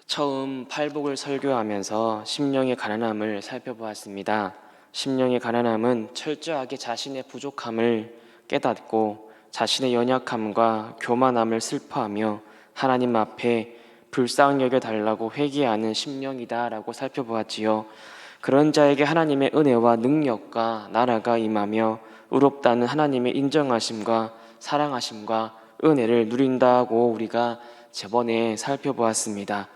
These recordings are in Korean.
처음 팔복을 설교하면서 심령의 가난함을 살펴보았습니다. 심령의 가난함은 철저하게 자신의 부족함을 깨닫고 자신의 연약함과 교만함을 슬퍼하며 하나님 앞에 불쌍히 여겨달라고 회개하는 심령이다라고 살펴보았지요. 그런 자에게 하나님의 은혜와 능력과 나라가 임하며 의롭다는 하나님의 인정하심과 사랑하심과 은혜를 누린다고 우리가 저번에 살펴보았습니다.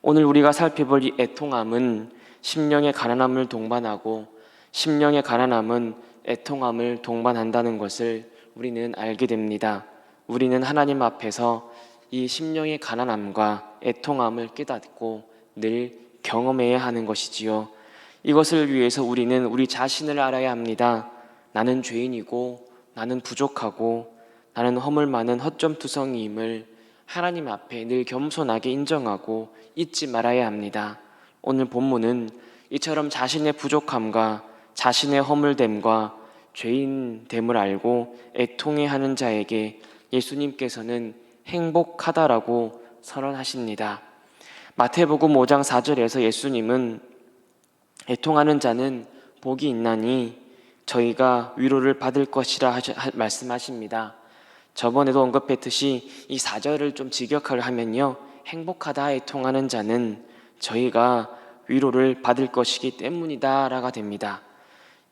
오늘 우리가 살펴볼 이 애통함은 심령의 가난함을 동반하고 심령의 가난함은 애통함을 동반한다는 것을 우리는 알게 됩니다. 우리는 하나님 앞에서 이 심령의 가난함과 애통함을 깨닫고 늘 경험해야 하는 것이지요. 이것을 위해서 우리는 우리 자신을 알아야 합니다. 나는 죄인이고 나는 부족하고 나는 허물 많은 허점투성이임을 하나님 앞에 늘 겸손하게 인정하고 잊지 말아야 합니다. 오늘 본문은 이처럼 자신의 부족함과 자신의 허물됨과 죄인됨을 알고 애통해하는 자에게 예수님께서는 행복하다라고 선언하십니다. 마태복음 5장 4절에서 예수님은 애통하는 자는 복이 있나니 저희가 위로를 받을 것이라 말씀하십니다. 저번에도 언급했듯이 이 4절을 좀 직역을 하면요, 행복하다 애통하는 자는 저희가 위로를 받을 것이기 때문이다 라가 됩니다.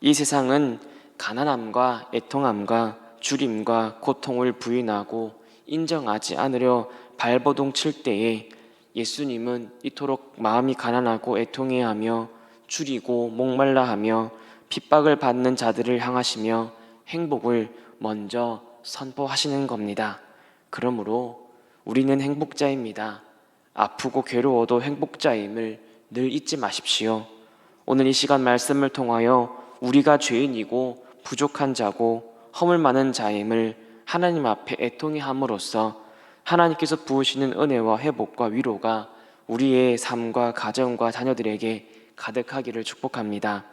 이 세상은 가난함과 애통함과 주림과 고통을 부인하고 인정하지 않으려 발버둥 칠 때에 예수님은 이토록 마음이 가난하고 애통해하며 줄이고 목말라하며 핍박을 받는 자들을 향하시며 행복을 먼저 선포하시는 겁니다. 그러므로 우리는 행복자입니다. 아프고 괴로워도 행복자임을 늘 잊지 마십시오. 오늘 이 시간 말씀을 통하여 우리가 죄인이고 부족한 자고 허물 많은 자임을 하나님 앞에 애통해함으로써 하나님께서 부으시는 은혜와 회복과 위로가 우리의 삶과 가정과 자녀들에게 가득하기를 축복합니다.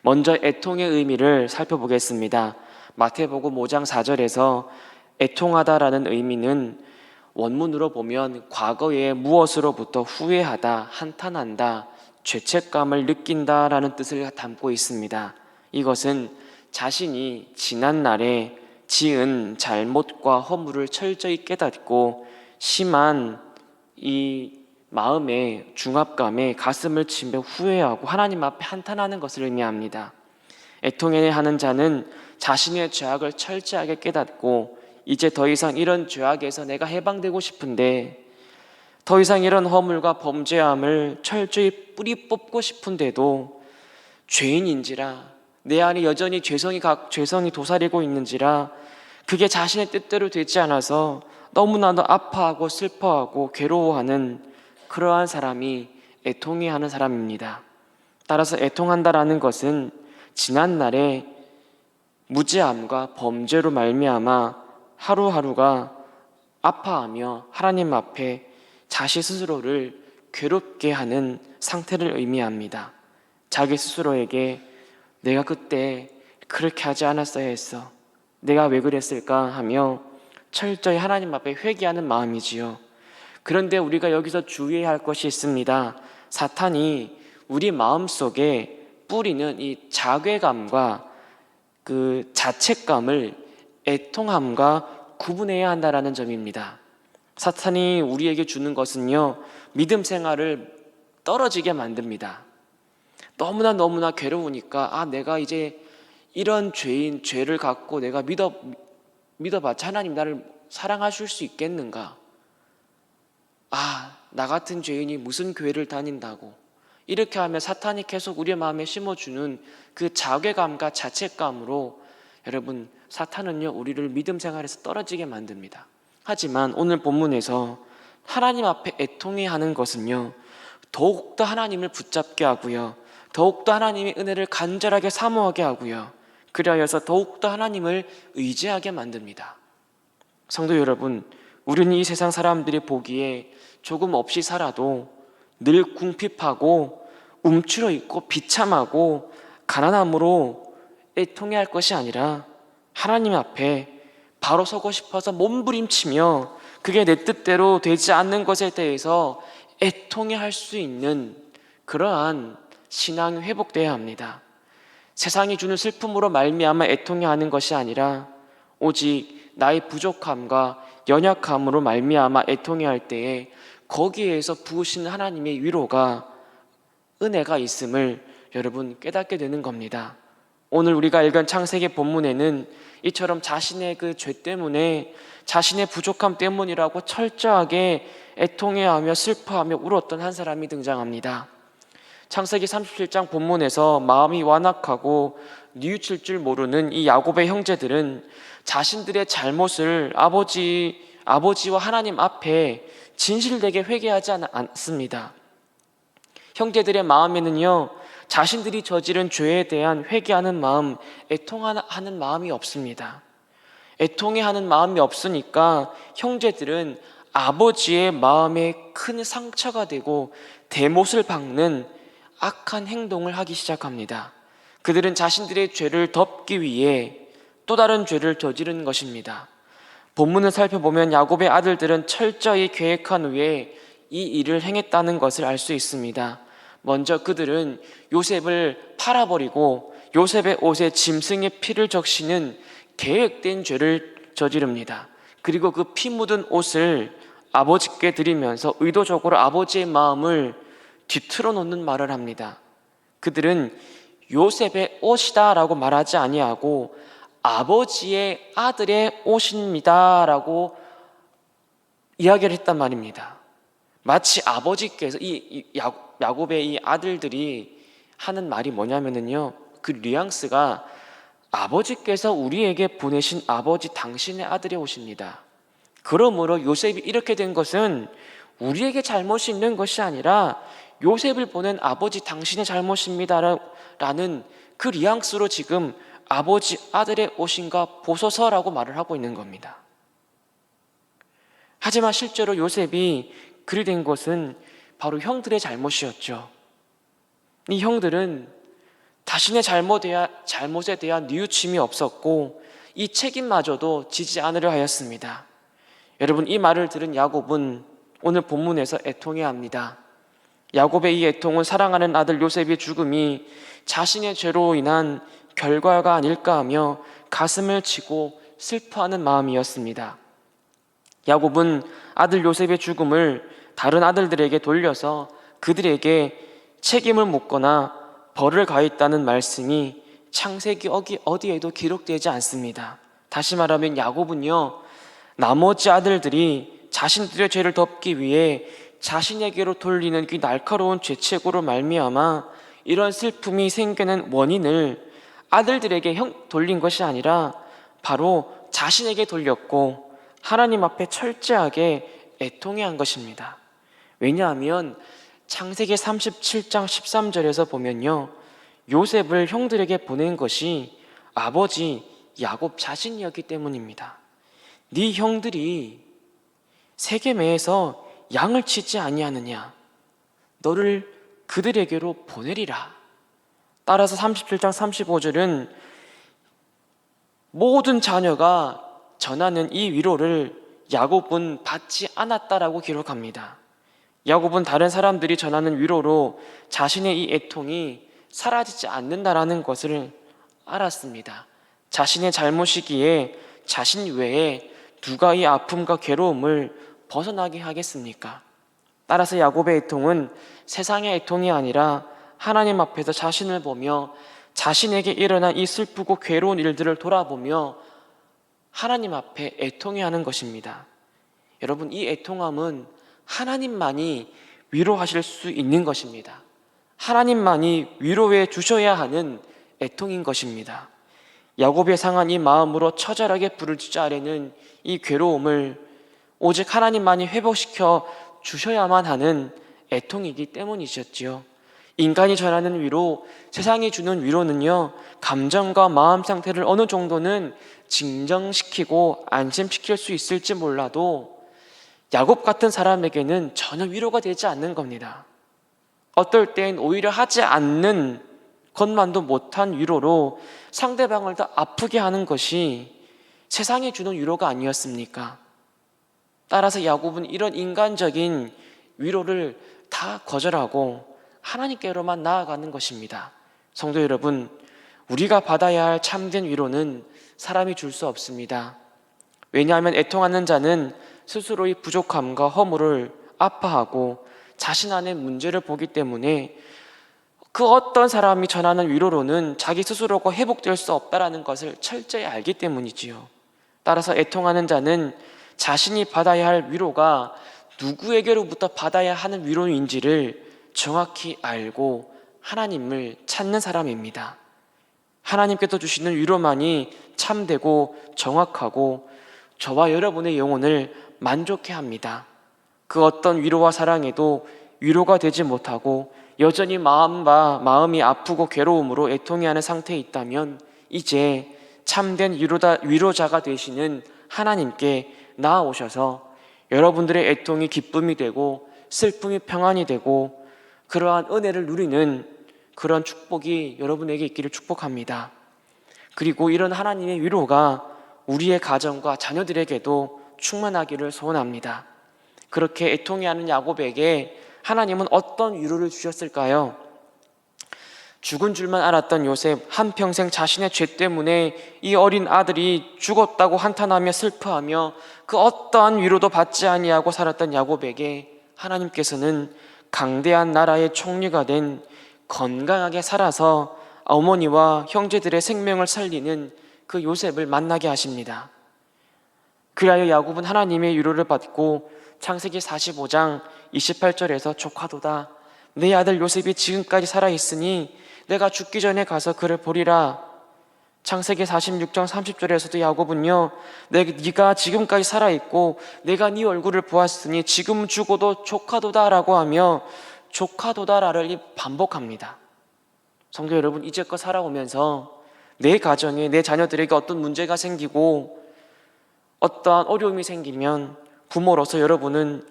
먼저 애통의 의미를 살펴보겠습니다. 마태복음 5장 4절에서 애통하다라는 의미는 원문으로 보면 과거에 무엇으로부터 후회하다, 한탄한다, 죄책감을 느낀다라는 뜻을 담고 있습니다. 이것은 자신이 지난 날에 지은 잘못과 허물을 철저히 깨닫고 심한 이 마음의 중압감에 가슴을 치며 후회하고 하나님 앞에 한탄하는 것을 의미합니다. 애통해하는 자는 자신의 죄악을 철저하게 깨닫고 이제 더 이상 이런 죄악에서 내가 해방되고 싶은데, 더 이상 이런 허물과 범죄함을 철저히 뿌리 뽑고 싶은데도 죄인인지라, 내 안에 여전히 죄성이 도사리고 있는지라 그게 자신의 뜻대로 되지 않아서 너무나도 아파하고 슬퍼하고 괴로워하는 그러한 사람이 애통해하는 사람입니다. 따라서 애통한다라는 것은 지난날의 무지함과 범죄로 말미암아 하루하루가 아파하며 하나님 앞에 자신 스스로를 괴롭게 하는 상태를 의미합니다. 자기 스스로에게 내가 그때 그렇게 하지 않았어야 했어, 내가 왜 그랬을까 하며 철저히 하나님 앞에 회개하는 마음이지요. 그런데 우리가 여기서 주의해야 할 것이 있습니다. 사탄이 우리 마음속에 뿌리는 이 자괴감과 그 자책감을 애통함과 구분해야 한다는 점입니다. 사탄이 우리에게 주는 것은요, 믿음 생활을 떨어지게 만듭니다. 너무나 괴로우니까 내가 이제 이런 죄를 갖고 내가 믿어봤자 하나님 나를 사랑하실 수 있겠는가? 나 같은 죄인이 무슨 교회를 다닌다고. 이렇게 하면 사탄이 계속 우리의 마음에 심어주는 그 자괴감과 자책감으로 여러분, 사탄은요 우리를 믿음 생활에서 떨어지게 만듭니다. 하지만 오늘 본문에서 하나님 앞에 애통해하는 것은요, 더욱더 하나님을 붙잡게 하고요, 더욱더 하나님의 은혜를 간절하게 사모하게 하고요, 그리하여서 더욱더 하나님을 의지하게 만듭니다. 성도 여러분, 우리는 이 세상 사람들이 보기에 조금 없이 살아도 늘 궁핍하고 움츠러 있고 비참하고 가난함으로 애통해할 것이 아니라 하나님 앞에 바로 서고 싶어서 몸부림치며 그게 내 뜻대로 되지 않는 것에 대해서 애통해할 수 있는 그러한 신앙이 회복되어야 합니다. 세상이 주는 슬픔으로 말미암아 애통해하는 것이 아니라 오직 나의 부족함과 연약함으로 말미암아 애통해할 때에 거기에서 부으시는 하나님의 위로가, 은혜가 있음을 여러분 깨닫게 되는 겁니다. 오늘 우리가 읽은 창세기 본문에는 이처럼 자신의 그 죄 때문에, 자신의 부족함 때문이라고 철저하게 애통해하며 슬퍼하며 울었던 한 사람이 등장합니다. 창세기 37장 본문에서 마음이 완악하고 뉘우칠 줄 모르는 이 야곱의 형제들은 자신들의 잘못을 아버지와 하나님 앞에 진실되게 회개하지 않습니다. 형제들의 마음에는요, 자신들이 저지른 죄에 대한 회개하는 마음, 애통하는 마음이 없습니다. 애통해하는 마음이 없으니까 형제들은 아버지의 마음에 큰 상처가 되고 대못을 박는 악한 행동을 하기 시작합니다. 그들은 자신들의 죄를 덮기 위해 또 다른 죄를 저지른 것입니다. 본문을 살펴보면 야곱의 아들들은 철저히 계획한 후에 이 일을 행했다는 것을 알 수 있습니다. 먼저 그들은 요셉을 팔아버리고 요셉의 옷에 짐승의 피를 적시는 계획된 죄를 저지릅니다. 그리고 그 피 묻은 옷을 아버지께 드리면서 의도적으로 아버지의 마음을 뒤틀어 놓는 말을 합니다. 그들은 요셉의 옷이다 라고 말하지 아니하고 아버지의 아들의 옷입니다 라고 이야기를 했단 말입니다. 마치 아버지께서 야곱의 이 아들들이 하는 말이 뭐냐면요, 그 뉘앙스가 아버지께서 우리에게 보내신 아버지 당신의 아들의 옷입니다. 그러므로 요셉이 이렇게 된 것은 우리에게 잘못이 있는 것이 아니라 요셉을 보낸 아버지 당신의 잘못입니다 라는 그 뉘앙스로 지금 아버지 아들의 옷인가 보소서라고 말을 하고 있는 겁니다. 하지만 실제로 요셉이 그리 된 것은 바로 형들의 잘못이었죠. 이 형들은 자신의 잘못에 대한 뉘우침이 없었고 이 책임마저도 지지 않으려 하였습니다. 여러분, 이 말을 들은 야곱은 오늘 본문에서 애통해야 합니다. 야곱의 이 애통은 사랑하는 아들 요셉의 죽음이 자신의 죄로 인한 결과가 아닐까 하며 가슴을 치고 슬퍼하는 마음이었습니다. 야곱은 아들 요셉의 죽음을 다른 아들들에게 돌려서 그들에게 책임을 묻거나 벌을 가했다는 말씀이 창세기 어디에도 기록되지 않습니다. 다시 말하면 야곱은요, 나머지 아들들이 자신들의 죄를 덮기 위해 자신에게로 돌리는 그 날카로운 죄책으로 말미암아 이런 슬픔이 생기는 원인을 아들들에게 돌린 것이 아니라 바로 자신에게 돌렸고 하나님 앞에 철저하게 애통해한 것입니다. 왜냐하면 창세기 37장 13절에서 보면요, 요셉을 형들에게 보낸 것이 아버지 야곱 자신이었기 때문입니다. 네 형들이 세겜에서 양을 치지 아니하느냐, 너를 그들에게로 보내리라. 따라서 37장 35절은 모든 자녀가 전하는 이 위로를 야곱은 받지 않았다라고 기록합니다. 야곱은 다른 사람들이 전하는 위로로 자신의 이 애통이 사라지지 않는다라는 것을 알았습니다. 자신의 잘못이기에 자신 외에 누가 이 아픔과 괴로움을 벗어나게 하겠습니까? 따라서 야곱의 애통은 세상의 애통이 아니라 하나님 앞에서 자신을 보며 자신에게 일어난 이 슬프고 괴로운 일들을 돌아보며 하나님 앞에 애통해하는 것입니다. 여러분, 이 애통함은 하나님만이 위로하실 수 있는 것입니다. 하나님만이 위로해 주셔야 하는 애통인 것입니다. 야곱의 상한 이 마음으로 처절하게 부르짖자 아래는 이 괴로움을 오직 하나님만이 회복시켜 주셔야만 하는 애통이기 때문이셨지요. 인간이 전하는 위로, 세상이 주는 위로는요, 감정과 마음 상태를 어느 정도는 진정시키고 안심시킬 수 있을지 몰라도 야곱 같은 사람에게는 전혀 위로가 되지 않는 겁니다. 어떨 땐 오히려 하지 않는 것만도 못한 위로로 상대방을 더 아프게 하는 것이 세상이 주는 위로가 아니었습니까? 따라서 야곱은 이런 인간적인 위로를 다 거절하고 하나님께로만 나아가는 것입니다. 성도 여러분, 우리가 받아야 할 참된 위로는 사람이 줄 수 없습니다. 왜냐하면 애통하는 자는 스스로의 부족함과 허물을 아파하고 자신 안에 문제를 보기 때문에 그 어떤 사람이 전하는 위로로는 자기 스스로가 회복될 수 없다는 것을 철저히 알기 때문이지요. 따라서 애통하는 자는 자신이 받아야 할 위로가 누구에게로부터 받아야 하는 위로인지를 정확히 알고 하나님을 찾는 사람입니다. 하나님께서 주시는 위로만이 참되고 정확하고 저와 여러분의 영혼을 만족해 합니다. 그 어떤 위로와 사랑에도 위로가 되지 못하고 여전히 마음이 아프고 괴로움으로 애통해하는 상태에 있다면 이제 참된 위로자가 되시는 하나님께 나아오셔서 여러분들의 애통이 기쁨이 되고 슬픔이 평안이 되고 그러한 은혜를 누리는 그런 축복이 여러분에게 있기를 축복합니다. 그리고 이런 하나님의 위로가 우리의 가정과 자녀들에게도 충만하기를 소원합니다. 그렇게 애통해하는 야곱에게 하나님은 어떤 위로를 주셨을까요? 죽은 줄만 알았던 요셉, 한평생 자신의 죄 때문에 이 어린 아들이 죽었다고 한탄하며 슬퍼하며 그 어떠한 위로도 받지 아니하고 살았던 야곱에게 하나님께서는 강대한 나라의 총리가 된 건강하게 살아서 어머니와 형제들의 생명을 살리는 그 요셉을 만나게 하십니다. 그리하여 야곱은 하나님의 위로를 받고 창세기 45장 28절에서 조카도다, 내 아들 요셉이 지금까지 살아있으니 내가 죽기 전에 가서 그를 보리라. 창세기 46장 30절에서도 야곱은요, 네가 지금까지 살아있고 내가 네 얼굴을 보았으니 지금 죽어도 조카도다 라고 하며 조카도다라를 반복합니다. 성도 여러분, 이제껏 살아오면서 내 가정에 내 자녀들에게 어떤 문제가 생기고 어떠한 어려움이 생기면 부모로서 여러분은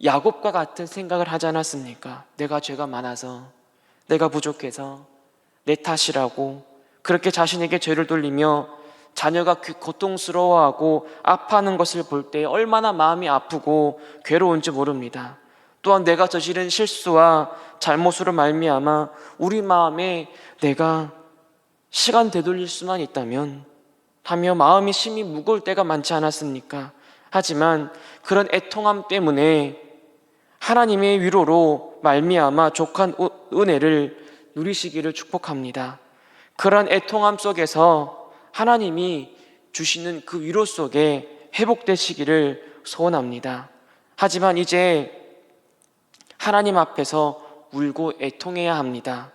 야곱과 같은 생각을 하지 않았습니까? 내가 죄가 많아서, 내가 부족해서, 내 탓이라고 그렇게 자신에게 죄를 돌리며 자녀가 고통스러워하고 아파하는 것을 볼 때 얼마나 마음이 아프고 괴로운지 모릅니다. 또한 내가 저지른 실수와 잘못으로 말미암아 우리 마음에 내가 시간 되돌릴 수만 있다면 하며 마음이 심히 무거울 때가 많지 않았습니까? 하지만 그런 애통함 때문에 하나님의 위로로 말미암아 족한 은혜를 누리시기를 축복합니다. 그런 애통함 속에서 하나님이 주시는 그 위로 속에 회복되시기를 소원합니다. 하지만 이제 하나님 앞에서 울고 애통해야 합니다.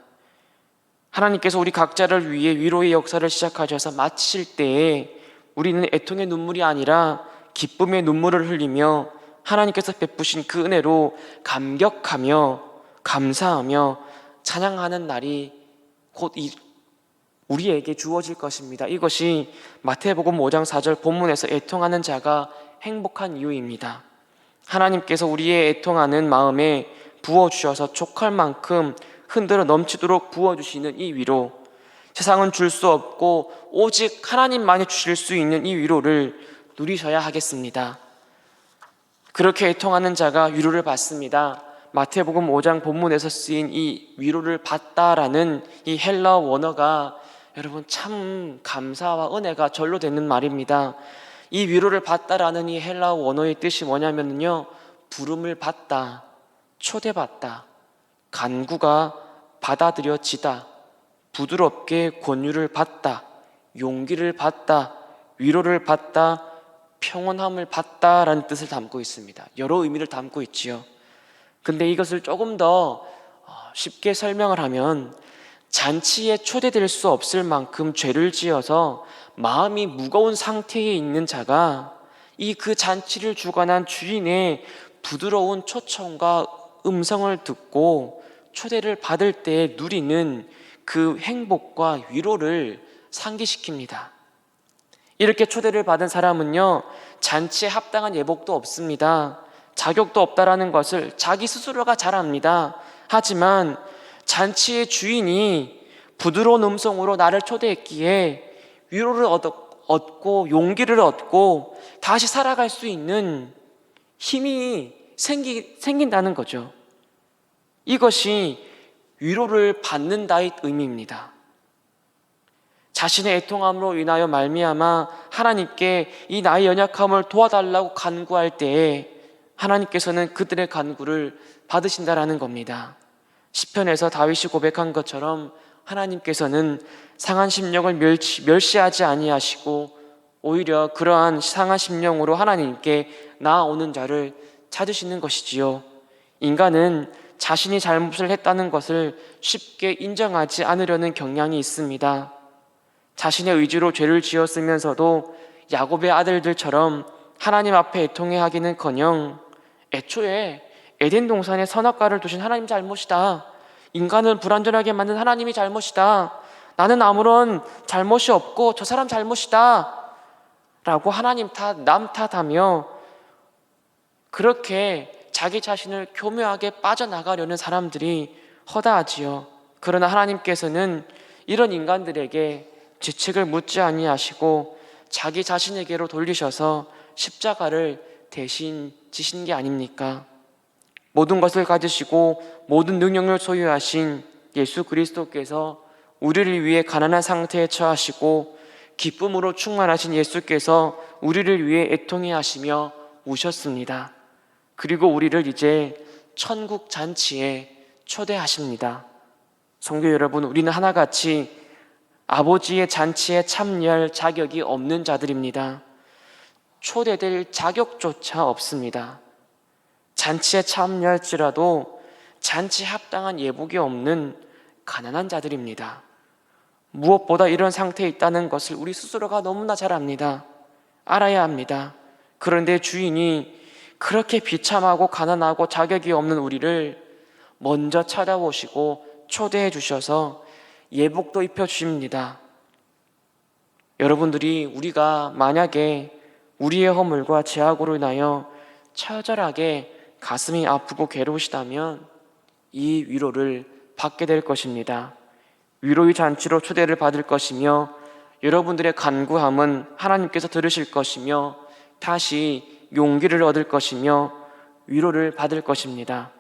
하나님께서 우리 각자를 위해 위로의 역사를 시작하셔서 마치실 때에 우리는 애통의 눈물이 아니라 기쁨의 눈물을 흘리며 하나님께서 베푸신 그 은혜로 감격하며 감사하며 찬양하는 날이 곧 우리에게 주어질 것입니다. 이것이 마태복음 5장 4절 본문에서 애통하는 자가 행복한 이유입니다. 하나님께서 우리의 애통하는 마음에 부어주셔서 족할 만큼 흔들어 넘치도록 부어주시는 이 위로, 세상은 줄 수 없고 오직 하나님만이 주실 수 있는 이 위로를 누리셔야 하겠습니다. 그렇게 애통하는 자가 위로를 받습니다. 마태복음 5장 본문에서 쓰인 이 위로를 받다라는 이 헬라어 원어가 여러분 참 감사와 은혜가 절로 되는 말입니다. 이 위로를 받다라는 이 헬라어 원어의 뜻이 뭐냐면요, 부름을 받다, 초대받다, 간구가 받아들여지다, 부드럽게 권유를 받다, 용기를 받다, 위로를 받다, 평온함을 받다라는 뜻을 담고 있습니다. 여러 의미를 담고 있지요. 근데 이것을 조금 더 쉽게 설명을 하면 잔치에 초대될 수 없을 만큼 죄를 지어서 마음이 무거운 상태에 있는 자가 그 잔치를 주관한 주인의 부드러운 초청과 음성을 듣고 초대를 받을 때 누리는 그 행복과 위로를 상기시킵니다. 이렇게 초대를 받은 사람은요, 잔치에 합당한 예복도 없습니다. 자격도 없다라는 것을 자기 스스로가 잘 압니다. 하지만 잔치의 주인이 부드러운 음성으로 나를 초대했기에 위로를 얻고 용기를 얻고 다시 살아갈 수 있는 힘이 생긴다는 거죠. 이것이 위로를 받는다의 의미입니다. 자신의 애통함으로 인하여 말미암아 하나님께 이 나의 연약함을 도와달라고 간구할 때에 하나님께서는 그들의 간구를 받으신다라는 겁니다. 시편에서 다윗이 고백한 것처럼 하나님께서는 상한 심령을 멸시하지 아니하시고 오히려 그러한 상한 심령으로 하나님께 나아오는 자를 찾으시는 것이지요. 인간은 자신이 잘못을 했다는 것을 쉽게 인정하지 않으려는 경향이 있습니다. 자신의 의지로 죄를 지었으면서도 야곱의 아들들처럼 하나님 앞에 애통해하기는커녕 애초에 에덴 동산에 선악과를 두신 하나님 잘못이다. 인간을 불완전하게 만든 하나님이 잘못이다. 나는 아무런 잘못이 없고 저 사람 잘못이다. 라고 하나님 탓, 남 탓하며 그렇게 자기 자신을 교묘하게 빠져나가려는 사람들이 허다하지요. 그러나 하나님께서는 이런 인간들에게 죄책을 묻지 아니하시고 자기 자신에게로 돌리셔서 십자가를 대신 지신 게 아닙니까? 모든 것을 가지시고 모든 능력을 소유하신 예수 그리스도께서 우리를 위해 가난한 상태에 처하시고 기쁨으로 충만하신 예수께서 우리를 위해 애통해 하시며 우셨습니다. 그리고 우리를 이제 천국 잔치에 초대하십니다. 성도 여러분, 우리는 하나같이 아버지의 잔치에 참여할 자격이 없는 자들입니다. 초대될 자격조차 없습니다. 잔치에 참여할지라도 잔치에 합당한 예복이 없는 가난한 자들입니다. 무엇보다 이런 상태에 있다는 것을 우리 스스로가 너무나 잘 압니다. 알아야 합니다. 그런데 주인이 그렇게 비참하고 가난하고 자격이 없는 우리를 먼저 찾아오시고 초대해 주셔서 예복도 입혀주십니다. 여러분들이 우리가 만약에 우리의 허물과 죄악으로 인하여 처절하게 가슴이 아프고 괴로우시다면 이 위로를 받게 될 것입니다. 위로의 잔치로 초대를 받을 것이며 여러분들의 간구함은 하나님께서 들으실 것이며 다시 용기를 얻을 것이며 위로를 받을 것입니다.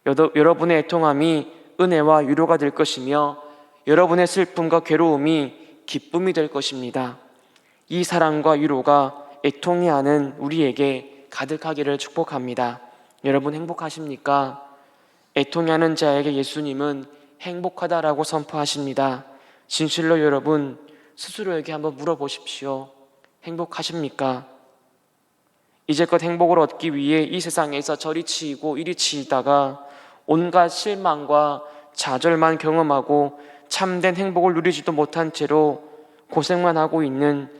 여러분의 애통함이 은혜와 위로가 될 것이며 여러분의 슬픔과 괴로움이 기쁨이 될 것입니다. 이 사랑과 위로가 애통이 하는 우리에게 가득하기를 축복합니다. 여러분 행복하십니까? 애통이 하는 자에게 예수님은 행복하다라고 선포하십니다. 진실로 여러분 스스로에게 한번 물어보십시오. 행복하십니까? 이제껏 행복을 얻기 위해 이 세상에서 저리 치이고 이리 치이다가 온갖 실망과 좌절만 경험하고 참된 행복을 누리지도 못한 채로 고생만 하고 있는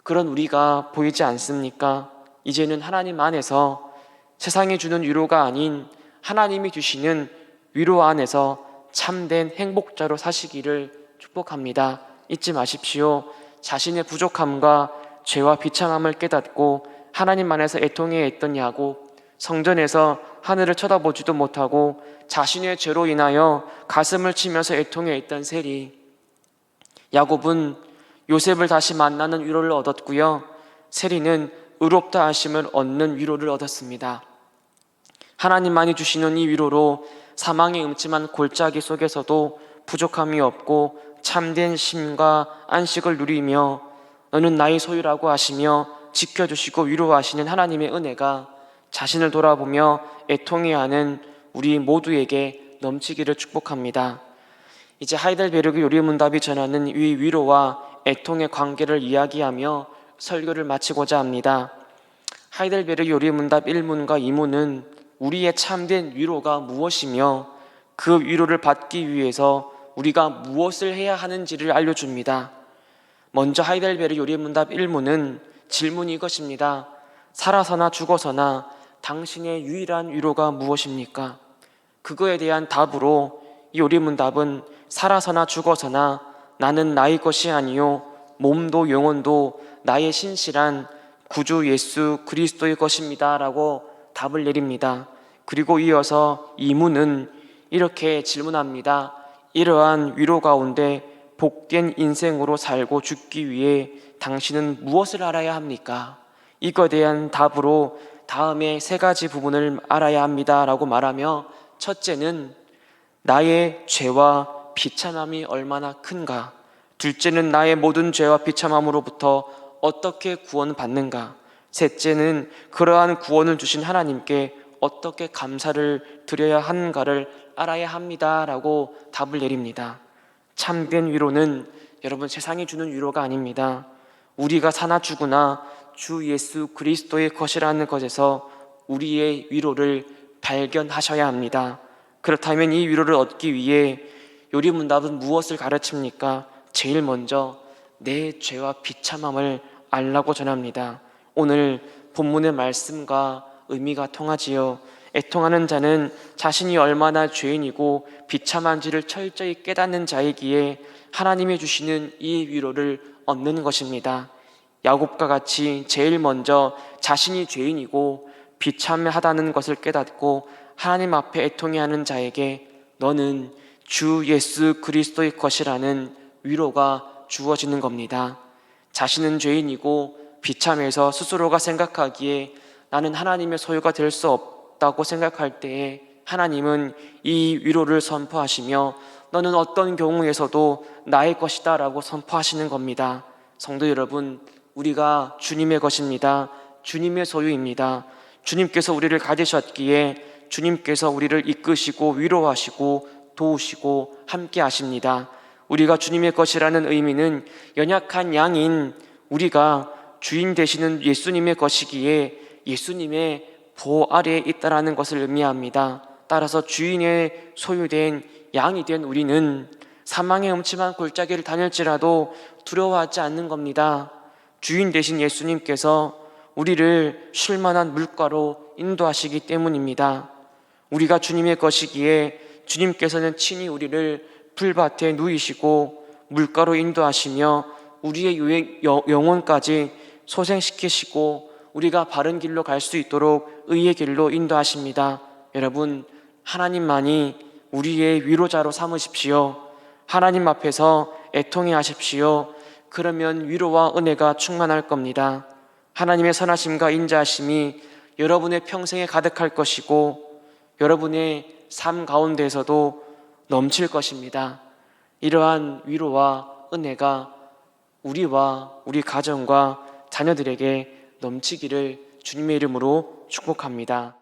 그런 우리가 보이지 않습니까? 이제는 하나님 안에서 세상이 주는 위로가 아닌 하나님이 주시는 위로 안에서 참된 행복자로 사시기를 축복합니다. 잊지 마십시오. 자신의 부족함과 죄와 비참함을 깨닫고 하나님 안에서 애통해 있던 야곱, 성전에서 하늘을 쳐다보지도 못하고 자신의 죄로 인하여 가슴을 치면서 애통해 있던 세리, 야곱은 요셉을 다시 만나는 위로를 얻었고요, 세리는 의롭다 하심을 얻는 위로를 얻었습니다. 하나님만이 주시는 이 위로로 사망의 음침한 골짜기 속에서도 부족함이 없고 참된 쉼과 안식을 누리며 너는 나의 소유라고 하시며 지켜주시고 위로하시는 하나님의 은혜가 자신을 돌아보며 애통해하는 우리 모두에게 넘치기를 축복합니다. 이제 하이델베르그 요리문답이 전하는 이 위로와 애통의 관계를 이야기하며 설교를 마치고자 합니다. 하이델베르그 요리문답 1문과 2문은 우리의 참된 위로가 무엇이며 그 위로를 받기 위해서 우리가 무엇을 해야 하는지를 알려줍니다. 먼저 하이델베르그 요리문답 1문은 질문이 이것입니다. 살아서나 죽어서나 당신의 유일한 위로가 무엇입니까? 그거에 대한 답으로 이 요리문답은 살아서나 죽어서나 나는 나의 것이 아니요 몸도 영혼도 나의 신실한 구주 예수 그리스도의 것입니다 라고 답을 내립니다. 그리고 이어서 이문은 이렇게 질문합니다. 이러한 위로 가운데 복된 인생으로 살고 죽기 위해 당신은 무엇을 알아야 합니까? 이거에 대한 답으로 다음에 세 가지 부분을 알아야 합니다 라고 말하며 첫째는 나의 죄와 비참함이 얼마나 큰가. 둘째는 나의 모든 죄와 비참함으로부터 어떻게 구원받는가. 셋째는 그러한 구원을 주신 하나님께 어떻게 감사를 드려야 하는가를 알아야 합니다라고 답을 내립니다. 참된 위로는 여러분 세상이 주는 위로가 아닙니다. 우리가 사나 죽으나 주 예수 그리스도의 것이라는 것에서 우리의 위로를 발견하셔야 합니다. 그렇다면 이 위로를 얻기 위해 요리문답은 무엇을 가르칩니까? 제일 먼저 내 죄와 비참함을 알라고 전합니다. 오늘 본문의 말씀과 의미가 통하지요. 애통하는 자는 자신이 얼마나 죄인이고 비참한지를 철저히 깨닫는 자이기에 하나님이 주시는 이 위로를 얻는 것입니다. 야곱과 같이 제일 먼저 자신이 죄인이고 비참하다는 것을 깨닫고 하나님 앞에 애통해하는 자에게 너는 주 예수 그리스도의 것이라는 위로가 주어지는 겁니다. 자신은 죄인이고 비참해서 스스로가 생각하기에 나는 하나님의 소유가 될 수 없다고 생각할 때에 하나님은 이 위로를 선포하시며 너는 어떤 경우에서도 나의 것이다 라고 선포하시는 겁니다. 성도 여러분, 우리가 주님의 것입니다. 주님의 소유입니다. 주님께서 우리를 가지셨기에 주님께서 우리를 이끄시고 위로하시고 도우시고 함께 하십니다. 우리가 주님의 것이라는 의미는 연약한 양인 우리가 주인 되시는 예수님의 것이기에 예수님의 보호 아래에 있다라는 것을 의미합니다. 따라서 주인의 소유된 양이 된 우리는 사망의 음침한 골짜기를 다닐지라도 두려워하지 않는 겁니다. 주인 되신 예수님께서 우리를 쉴만한 물가로 인도하시기 때문입니다. 우리가 주님의 것이기에 주님께서는 친히 우리를 풀밭에 누이시고 물가로 인도하시며 우리의 영혼까지 소생시키시고 우리가 바른 길로 갈 수 있도록 의의 길로 인도하십니다. 여러분, 하나님만이 우리의 위로자로 삼으십시오. 하나님 앞에서 애통해 하십시오. 그러면 위로와 은혜가 충만할 겁니다. 하나님의 선하심과 인자하심이 여러분의 평생에 가득할 것이고 여러분의 삶 가운데에서도 넘칠 것입니다. 이러한 위로와 은혜가 우리와 우리 가정과 자녀들에게 넘치기를 주님의 이름으로 축복합니다.